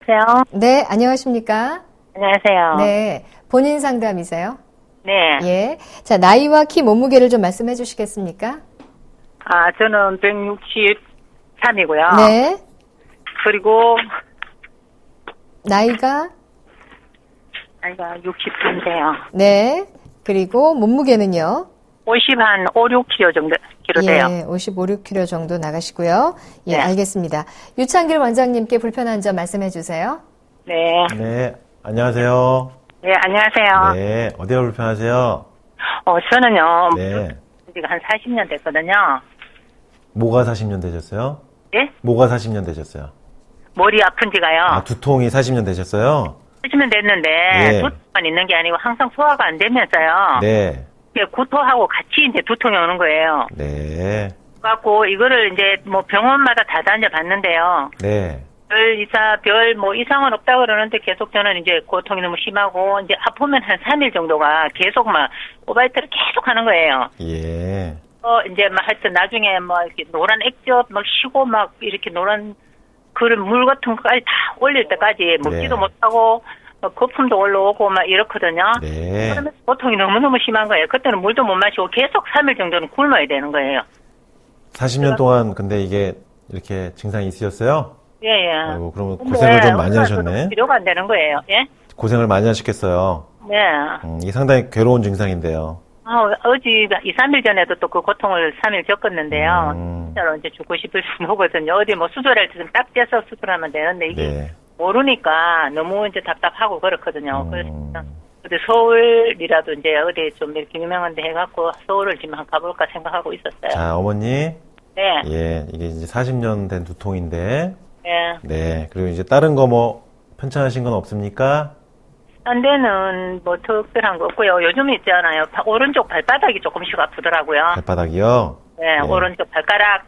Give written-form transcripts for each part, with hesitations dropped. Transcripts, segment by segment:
여보세요? 네, 안녕하십니까? 안녕하세요. 네, 본인 상담이세요? 네. 예. 자, 나이와 키, 몸무게를 좀 말씀해 주시겠습니까? 저는 163이고요. 네. 그리고, 나이가? 60인데요. 네. 그리고 몸무게는요? 50한 5, 6kg 정도, 돼요. 예, 55, 6kg 정도 나가시고요. 예, 네. 알겠습니다. 유창길 원장님께 불편한 점 말씀해 주세요. 네. 네, 안녕하세요. 네, 안녕하세요. 네, 어디가 불편하세요? 저는요, 네. 지금 한 40년 됐거든요. 뭐가 40년 되셨어요? 예? 뭐가 40년 되셨어요? 머리 아픈 지가요. 두통이 40년 되셨어요? 40년 됐는데, 네. 두통만 있는 게 아니고 항상 소화가 안 되면서요. 네. 이게 구토하고 같이 이제 두통이 오는 거예요. 네. 그래갖고 이거를 이제 뭐 병원마다 다 다녀봤는데요. 네. 별 이상은 없다 그러는데 계속 저는 이제 고통이 너무 심하고 이제 아프면 한 3일 정도가 계속 막 오바이트를 계속 하는 거예요. 예. 이제 막 하여튼 나중에 뭐 이렇게 노란 액젓 막 쉬고 막 이렇게 노란 그런 물 같은 거까지 다 올릴 때까지 먹지도 네. 못하고 거품도 올라오고 막 이렇거든요. 네. 그러면서 고통이 너무너무 심한 거예요. 그때는 물도 못 마시고 계속 3일 정도는 굶어야 되는 거예요. 40년 동안 근데 이게 이렇게 증상이 있으셨어요? 예, 예. 아이고, 그러면 고생을 좀 많이 하셨네. 치료가 안 되는 거예요. 예? 고생을 많이 하셨겠어요. 네. 이게 상당히 괴로운 증상인데요. 어제 2, 3일 전에도 또 그 고통을 3일 겪었는데요. 진짜로 이제 죽고 싶을 정도거든요. 어디 뭐 수술할 때 좀 딱 떼서 수술하면 되는데 이게 네. 모르니까 너무 이제 답답하고 그렇거든요. 그래서 어디 서울이라도 이제 어디 좀 이렇게 유명한 데 해갖고 서울을 지금 한번 가볼까 생각하고 있었어요. 자, 어머니. 네. 예, 이게 이제 40년 된 두통인데. 네. 네. 그리고 이제 다른 거 뭐 편찮으신 건 없습니까? 딴 데는 뭐 특별한 거 없고요. 요즘 있잖아요. 오른쪽 발바닥이 조금씩 아프더라고요. 발바닥이요? 네, 네. 오른쪽 발가락,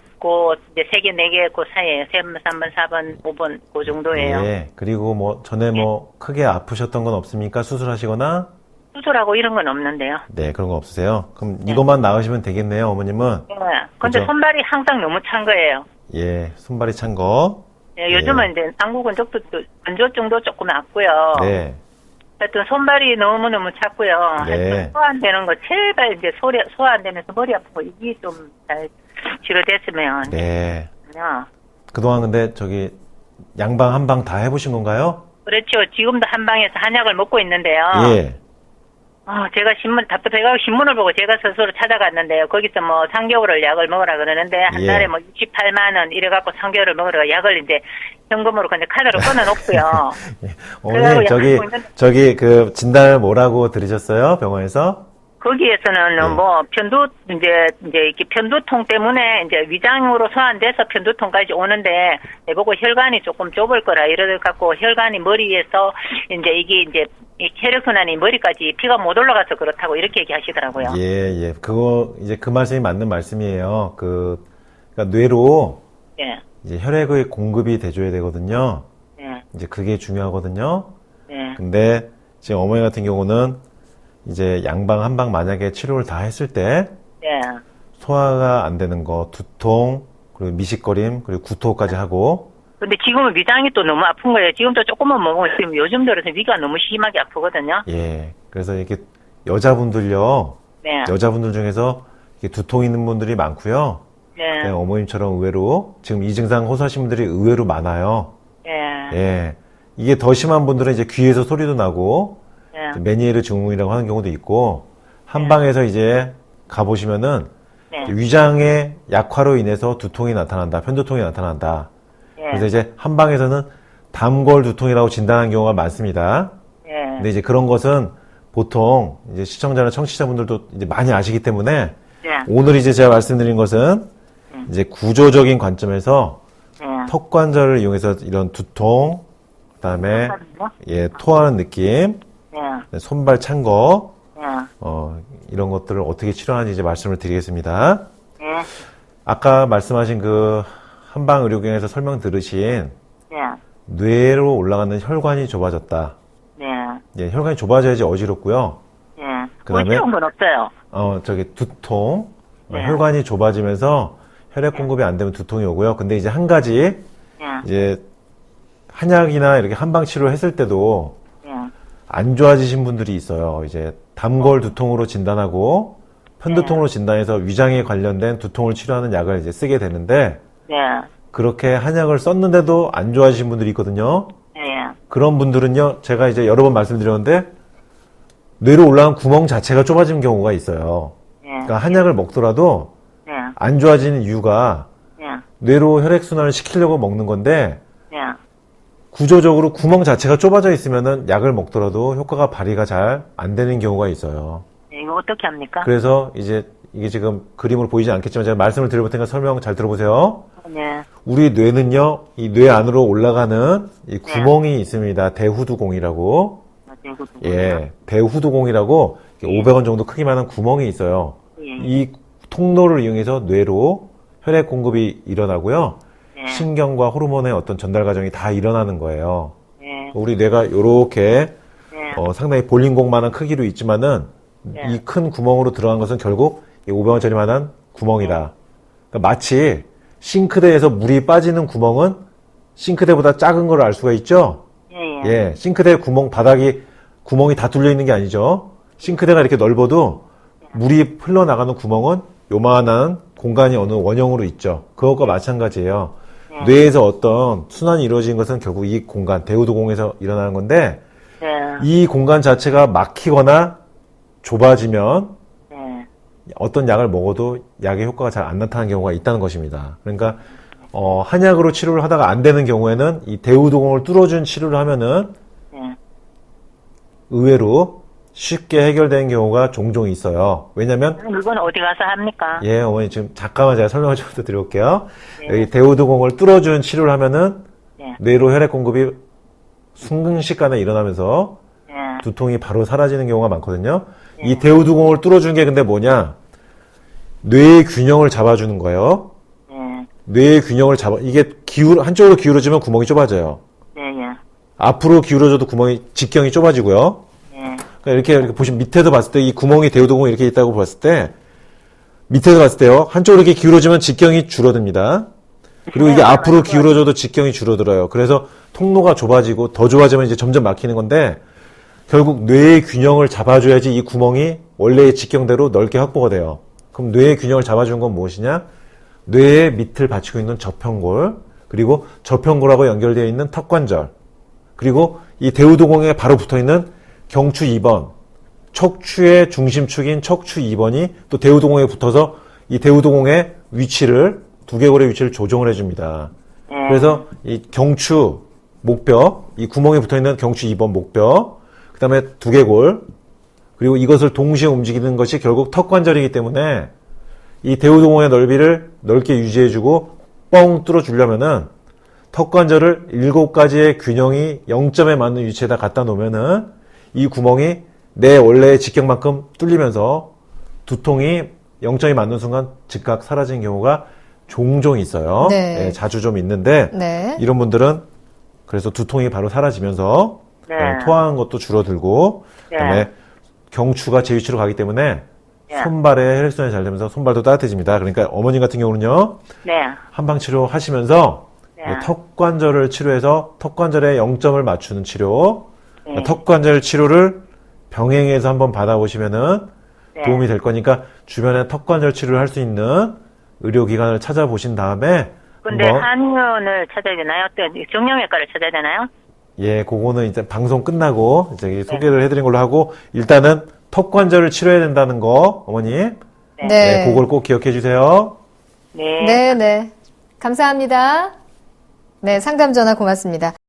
이제 3개, 4개, 그 사이에 3번, 4번, 5번, 그 정도예요. 예. 그리고 뭐 전에 뭐 크게 아프셨던 건 없습니까? 수술하시거나? 수술하고 이런 건 없는데요. 네, 그런 거 없으세요? 그럼 이것만 나으시면 되겠네요, 어머님은? 네. 근데 그죠? 손발이 항상 너무 찬 거예요. 예, 손발이 찬 거. 네, 요즘은 이제 안구 건조증도 조금 났고요. 네. 하여튼 손발이 너무너무 찼고요. 네. 하여튼 소화 안 되는 거, 제발 이제 소화 안 되면서 머리 아픈 거, 이게 좀 잘 치료됐으면. 네. 요 그동안 근데 양방, 한방 다 해보신 건가요? 그렇죠. 지금도 한방에서 한약을 먹고 있는데요. 예. 제가 답답해가지고 신문을 보고 제가 스스로 찾아갔는데요. 거기서 뭐 3개월을 약을 먹으라 그러는데, 한 예. 달에 뭐 68만원 이래갖고 3개월을 먹으라 약을 이제 현금으로 그냥 카드로 끊어놓고요. 예. 어머니, 저기 그 진단을 뭐라고 들으셨어요? 병원에서? 거기에서는 네. 뭐 이제 이렇게 편두통 때문에 이제 위장으로 소환돼서 편두통까지 오는데 내보고 혈관이 조금 좁을 거라 이래갖고 혈관이 머리에서 이제 이게 이제 혈액순환이 머리까지 피가 못 올라가서 그렇다고 이렇게 얘기하시더라고요. 예. 그거 이제 그 말씀이 맞는 말씀이에요. 그러니까 뇌로 예. 이제 혈액의 공급이 돼줘야 되거든요. 예. 이제 그게 중요하거든요. 예. 근데 지금 어머니 같은 경우는 이제 양방, 한방 만약에 치료를 다 했을 때 예. 소화가 안 되는 거, 두통, 그리고 미식거림, 그리고 구토까지 하고. 근데 지금은 위장이 또 너무 아픈 거예요. 지금도 조금만 먹으면 지금 요즘 들어서 위가 너무 심하게 아프거든요. 예. 그래서 이렇게 여자분들요. 네. 여자분들 중에서 이렇게 두통 있는 분들이 많고요. 네. 그냥 어머님처럼 의외로 지금 이 증상 호소하신 분들이 의외로 많아요. 예. 예. 이게 더 심한 분들은 이제 귀에서 소리도 나고 예. 메니에르 증후군이라고 하는 경우도 있고 한방에서 이제 가보시면은 네. 위장의 약화로 인해서 두통이 나타난다, 편두통이 나타난다. 예. 그래서 이제 한방에서는 담골 두통이라고 진단한 경우가 많습니다. 예. 근데 이제 그런 것은 보통 이제 시청자나 청취자분들도 이제 많이 아시기 때문에 예. 오늘 이제 제가 말씀드린 것은 이제 구조적인 관점에서 예. 턱관절을 이용해서 이런 두통, 그다음에 토하는 느낌, 예. 손발 찬 거, 예. 이런 것들을 어떻게 치료하는지 이제 말씀을 드리겠습니다. 예. 아까 말씀하신 그 한방 의료기관에서 설명 들으신 예. 뇌로 올라가는 혈관이 좁아졌다. 네. 예, 혈관이 좁아져야지 어지럽고요. 예. 그다음에 어지러운 건 없어요. 두통, 네. 혈관이 좁아지면서 혈액 공급이 안 되면 두통이 오고요. 근데 이제 한 가지 예. 이제 한약이나 이렇게 한방 치료를 했을 때도 예. 안 좋아지신 분들이 있어요. 이제 담골 두통으로 진단하고 편두통으로 진단해서 위장에 관련된 두통을 치료하는 약을 이제 쓰게 되는데 예. 그렇게 한약을 썼는데도 안 좋아지신 분들이 있거든요. 예. 그런 분들은요, 제가 이제 여러 번 말씀드렸는데 뇌로 올라간 구멍 자체가 좁아지는 경우가 있어요. 예. 그러니까 한약을 먹더라도 예. 안 좋아지는 이유가 예. 뇌로 혈액순환을 시키려고 먹는 건데 예. 구조적으로 구멍 자체가 좁아져 있으면은 약을 먹더라도 효과가 발휘가 잘 안 되는 경우가 있어요. 예. 이거 어떻게 합니까? 그래서 이제 이게 지금 그림으로 보이지 않겠지만 제가 말씀을 드려볼 테니까 설명 잘 들어보세요. 네. 우리 뇌는요, 이 뇌 안으로 올라가는 이 구멍이 있습니다. 대후두공이라고. 예, 대후두공이라고 500원 정도 크기만한 구멍이 있어요. 예. 이 통로를 이용해서 뇌로 혈액 공급이 일어나고요. 네. 신경과 호르몬의 어떤 전달 과정이 다 일어나는 거예요. 네. 우리 뇌가 요렇게 네. 상당히 볼링공만한 크기로 있지만은 네. 이 큰 구멍으로 들어간 것은 결국 이 500원짜리만한 구멍이다. 그러니까 마치 싱크대에서 물이 빠지는 구멍은 싱크대보다 작은 걸 알 수가 있죠? 예. 예, 싱크대 구멍 바닥이 구멍이 다 뚫려 있는 게 아니죠. 싱크대가 이렇게 넓어도 물이 흘러나가는 구멍은 요만한 공간이 어느 원형으로 있죠. 그것과 마찬가지예요. 뇌에서 어떤 순환이 이루어진 것은 결국 이 공간, 대우두공에서 일어나는 건데 네. 이 공간 자체가 막히거나 좁아지면 네. 어떤 약을 먹어도 약의 효과가 잘 안 나타나는 경우가 있다는 것입니다. 그러니까 한약으로 치료를 하다가 안 되는 경우에는 이 대우두공을 뚫어준 치료를 하면은 네. 의외로 쉽게 해결되는 경우가 종종 있어요. 왜냐면 이건 어디 가서 합니까? 예, 어머니 지금 잠깐만 제가 설명을 좀 더 드려볼게요. 네. 여기 대우두공을 뚫어준 치료를 하면은 네. 뇌로 혈액 공급이 순식간에 일어나면서 네. 두통이 바로 사라지는 경우가 많거든요. 이 대우두공을 뚫어준 게 근데 뭐냐? 뇌의 균형을 잡아주는 거예요. 네. 뇌의 균형을 이게 한쪽으로 기울어지면 구멍이 좁아져요. 네. 예. 앞으로 기울어져도 직경이 좁아지고요. 네. 그러니까 이렇게 보시면 밑에서 봤을 때 이 구멍이 대우두공이 이렇게 있다고 봤을 때 밑에서 봤을 때요. 한쪽으로 이렇게 기울어지면 직경이 줄어듭니다. 그리고 이게 앞으로 기울어져도 직경이 줄어들어요. 그래서 통로가 좁아지고 더 좁아지면 이제 점점 막히는 건데 결국 뇌의 균형을 잡아줘야지 이 구멍이 원래의 직경대로 넓게 확보가 돼요. 그럼 뇌의 균형을 잡아주는 건 무엇이냐? 뇌의 밑을 받치고 있는 저평골, 그리고 저평골하고 연결되어 있는 턱관절, 그리고 이 대우두공에 바로 붙어있는 경추 2번, 척추의 중심축인 척추 2번이 또 대우두공에 붙어서 이 대우두공의 위치를, 두개골의 위치를 조정을 해줍니다. 네. 그래서 이 경추 목뼈, 이 구멍에 붙어있는 경추 2번 목뼈, 그 다음에 두개골, 그리고 이것을 동시에 움직이는 것이 결국 턱관절이기 때문에 이 대우두공의 넓이를 넓게 유지해주고 뻥 뚫어주려면은 턱관절을 7가지의 균형이 0점에 맞는 위치에다 갖다 놓으면은 이 구멍이 내 원래의 직경만큼 뚫리면서 두통이 0점이 맞는 순간 즉각 사라지는 경우가 종종 있어요. 네. 예, 자주 좀 있는데 네. 이런 분들은 그래서 두통이 바로 사라지면서 네. 토하는 것도 줄어들고 네. 그다음에 경추가 제 위치로 가기 때문에 네. 손발에 혈액순환이 잘 되면서 손발도 따뜻해집니다. 그러니까 어머님 같은 경우는요. 네. 한방 치료 하시면서 네. 턱관절을 치료해서 턱관절에 0점을 맞추는 치료, 네. 턱관절 치료를 병행해서 한번 받아보시면은 네. 도움이 될 거니까 주변에 턱관절 치료를 할 수 있는 의료기관을 찾아보신 다음에 근데 한번 한의원을 찾아야 되나요? 또 정형외과를 찾아야 되나요? 예, 그거는 이제 방송 끝나고 이제 소개를 해드린 걸로 하고 일단은 턱관절을 치료해야 된다는 거 어머님 네. 네, 그걸 꼭 기억해 주세요. 네. 네, 네. 감사합니다. 네, 상담 전화 고맙습니다.